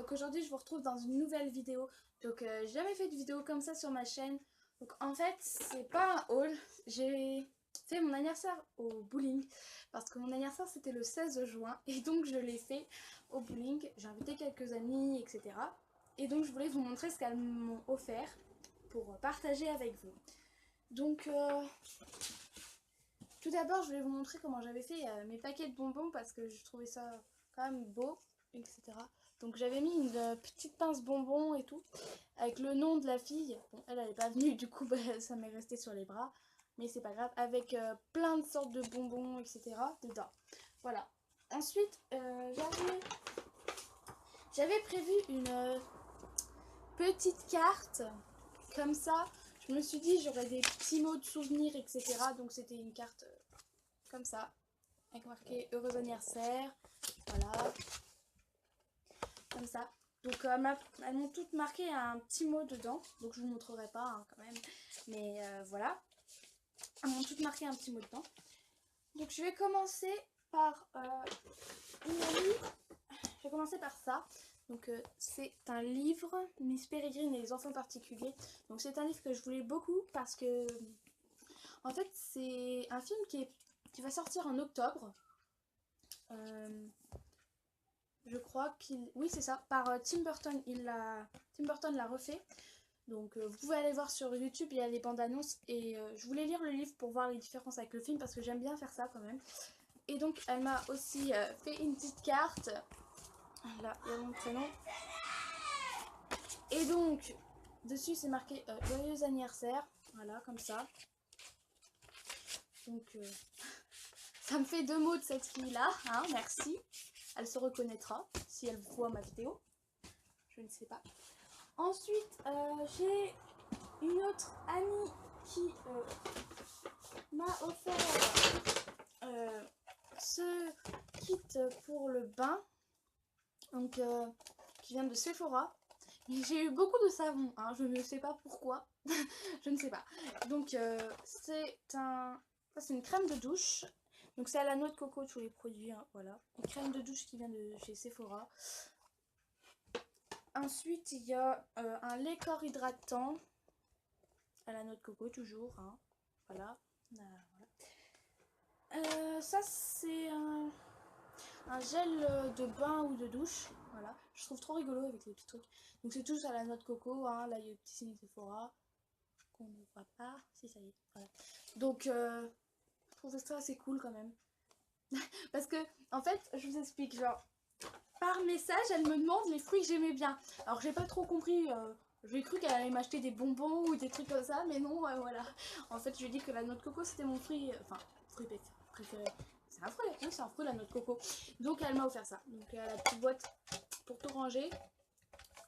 donc aujourd'hui je vous retrouve dans une nouvelle vidéo. Donc j'ai jamais fait de vidéo comme ça sur ma chaîne. Donc en fait c'est pas un haul, j'ai fait mon anniversaire au bowling. Parce que mon anniversaire c'était le 16 juin et donc je l'ai fait au bowling. J'ai invité quelques amis etc. Et donc je voulais vous montrer ce qu'elles m'ont offert pour partager avec vous. Donc tout d'abord je vais vous montrer comment j'avais fait mes paquets de bonbons parce que je trouvais ça quand même beau, etc. Donc j'avais mis une petite pince bonbon et tout, avec le nom de la fille. Bon, elle n'est pas venue, du coup bah, ça m'est resté sur les bras, mais c'est pas grave. Avec plein de sortes de bonbons, etc. dedans. Voilà. Ensuite, j'avais prévu une petite carte, comme ça. Je me suis dit j'aurais des petits mots de souvenirs, etc. Donc c'était une carte comme ça, avec marqué heureux anniversaire. Voilà. Comme ça. Donc elles m'ont toutes marqué un petit mot dedans. Donc je vous montrerai pas hein, quand même. Mais voilà. Elles m'ont toutes marqué un petit mot dedans. Donc je vais commencer par une amie. Je vais commencer par ça. Donc c'est un livre, Miss Peregrine et les enfants particuliers. Donc c'est un livre que je voulais beaucoup parce que en fait c'est un film qui va sortir en octobre. Je crois qu'il... Oui, c'est ça, par Tim Burton. Tim Burton l'a refait. Donc vous pouvez aller voir sur YouTube, il y a les bandes annonces. Et je voulais lire le livre pour voir les différences avec le film parce que j'aime bien faire ça quand même. Et donc elle m'a aussi fait une petite carte. Là, il y a mon prénom. Et donc, dessus c'est marqué joyeux anniversaire. Voilà, comme ça. Donc, ça me fait 2 mots de cette fille-là. Hein, merci. Elle se reconnaîtra si elle voit ma vidéo. Je ne sais pas. Ensuite, j'ai une autre amie qui m'a offert ce kit pour le bain. Donc, qui vient de Sephora. J'ai eu beaucoup de savon, hein, je ne sais pas pourquoi. Je ne sais pas. Donc, c'est une crème de douche. Donc, c'est à la noix de coco tous les produits. Hein, voilà. Une crème de douche qui vient de chez Sephora. Ensuite, il y a un lait corps hydratant à la noix de coco, toujours. Hein. Voilà. Ça, c'est un gel de bain ou de douche. Voilà. Je trouve trop rigolo avec les petits trucs. Donc, c'est tous à la noix de coco. Hein. Là, il y a le petit signe Sephora qu'on ne voit pas. Si, ça y est. Voilà. Donc, je trouve ça assez cool quand même. Parce que, en fait, je vous explique. Genre, par message, elle me demande les fruits que j'aimais bien. Alors j'ai pas trop compris, j'ai cru qu'elle allait m'acheter des bonbons ou des trucs comme ça, mais non, voilà. En fait, je lui ai dit que la noix de coco c'était mon fruit, fruit préféré. C'est un fruit, oui, c'est un fruit la noix de coco. Donc elle m'a offert ça. Donc il y a la petite boîte pour tout ranger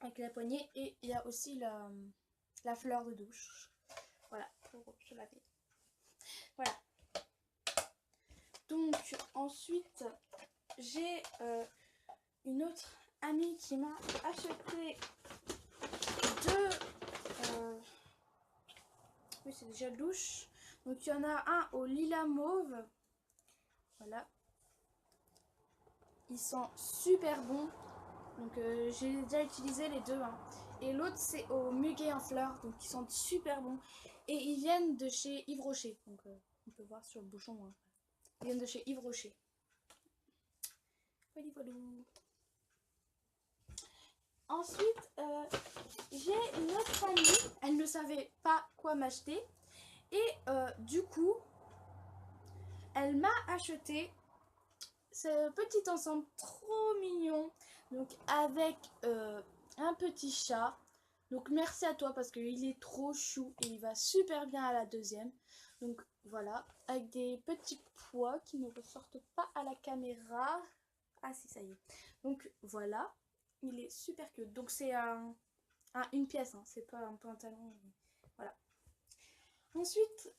avec la poignée et il y a aussi la fleur de douche. Voilà, pour se laver. Voilà. Donc ensuite, j'ai une autre amie qui m'a acheté deux oui c'est déjà douche. Donc il y en a un au lilas mauve. Voilà. Ils sont super bons. Donc j'ai déjà utilisé les deux. Hein. Et l'autre c'est au muguet en fleurs. Donc ils sont super bons. Et ils viennent de chez Yves Rocher. Donc on peut voir sur le bouchon. Hein. Ils viennent de chez Yves Rocher. Voilà, voilà. Ensuite, j'ai une autre amie, elle ne savait pas quoi m'acheter et du coup, elle m'a acheté ce petit ensemble trop mignon, donc avec un petit chat. Donc merci à toi parce qu'il est trop chou et il va super bien à la deuxième. Donc voilà, avec des petits pois qui ne ressortent pas à la caméra. Ah si, ça y est. Donc voilà. Il est super cute. Donc c'est une pièce, hein, c'est pas un pantalon. Voilà. Ensuite,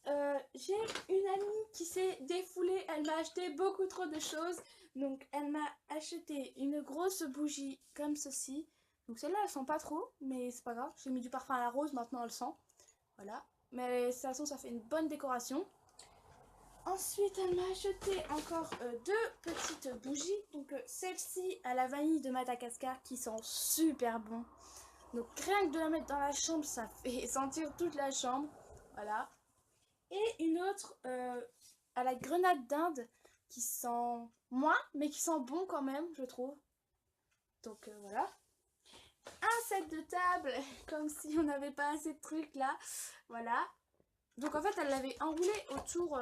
j'ai une amie qui s'est défoulée. Elle m'a acheté beaucoup trop de choses. Donc elle m'a acheté une grosse bougie comme ceci. Donc celle-là, elle sent pas trop, mais c'est pas grave. J'ai mis du parfum à la rose, maintenant elle sent. Voilà. Mais de toute façon, ça fait une bonne décoration. Ensuite, elle m'a acheté encore deux petites bougies. Donc celle-ci à la vanille de Madagascar qui sent super bon. Donc rien que de la mettre dans la chambre, ça fait sentir toute la chambre. Voilà. Et une autre à la grenade d'Inde qui sent moins, mais qui sent bon quand même, je trouve. Donc voilà. Un set de table, comme si on n'avait pas assez de trucs là. Voilà. Donc en fait, elle l'avait enroulé autour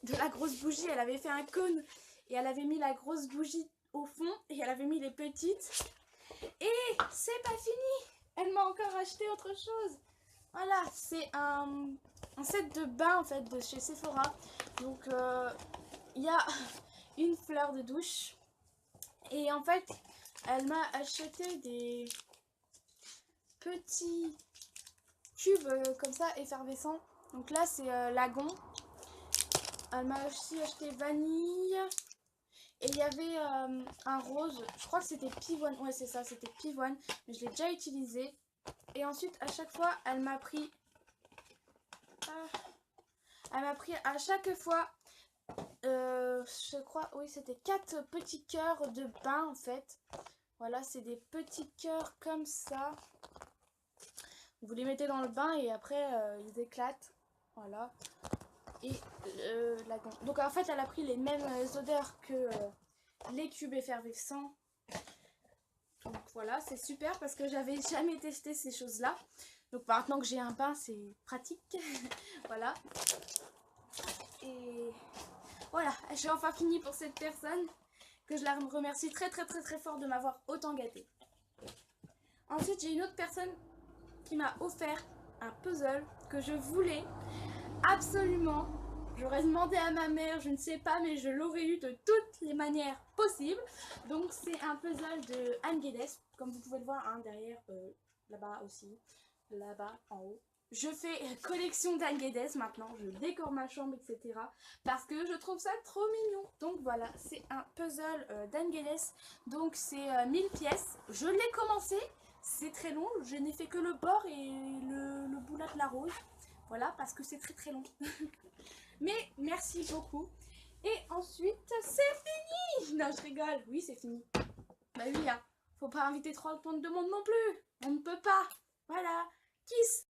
de la grosse bougie. Elle avait fait un cône et elle avait mis la grosse bougie au fond et elle avait mis les petites. Et c'est pas fini. Elle m'a encore acheté autre chose. Voilà, c'est un set de bain en fait de chez Sephora. Donc il y a une fleur de douche. Et en fait, elle m'a acheté des petits cubes comme ça effervescents. Donc là c'est lagon. Elle m'a aussi acheté vanille. Et il y avait un rose. Je crois que c'était pivoine. Ouais c'est ça, c'était pivoine. Mais je l'ai déjà utilisé. Et ensuite à chaque fois elle m'a pris à chaque fois je crois, oui c'était 4 petits cœurs de bain en fait. Voilà, c'est des petits cœurs comme ça. Vous les mettez dans le bain et après ils éclatent. Voilà. Et donc en fait elle a pris les mêmes odeurs que les cubes effervescents. Donc voilà, c'est super parce que j'avais jamais testé ces choses là. Donc maintenant que j'ai un bain, c'est pratique. Voilà. Et voilà, j'ai enfin fini pour cette personne. Que je la remercie très fort de m'avoir autant gâtée. Ensuite, j'ai une autre personne qui m'a offert un puzzle que je voulais absolument. J'aurais demandé à ma mère, je ne sais pas, mais je l'aurais eu de toutes les manières possibles. Donc c'est un puzzle de Anne Guedes, comme vous pouvez le voir hein, derrière, là-bas aussi, là-bas en haut. Je fais collection d'Anne Guedes maintenant, je décore ma chambre, etc. Parce que je trouve ça trop mignon. Donc voilà, c'est un puzzle d'Anne Guedes. Donc c'est 1000 pièces. Je l'ai commencé, c'est très long. Je n'ai fait que le bord et le bout là de la rose. Voilà, parce que c'est très long. Mais merci beaucoup. Et ensuite, c'est fini. Non, je rigole. Oui, c'est fini. Bah oui, hein. Faut pas inviter trop de monde non plus. On ne peut pas. Voilà. Kiss.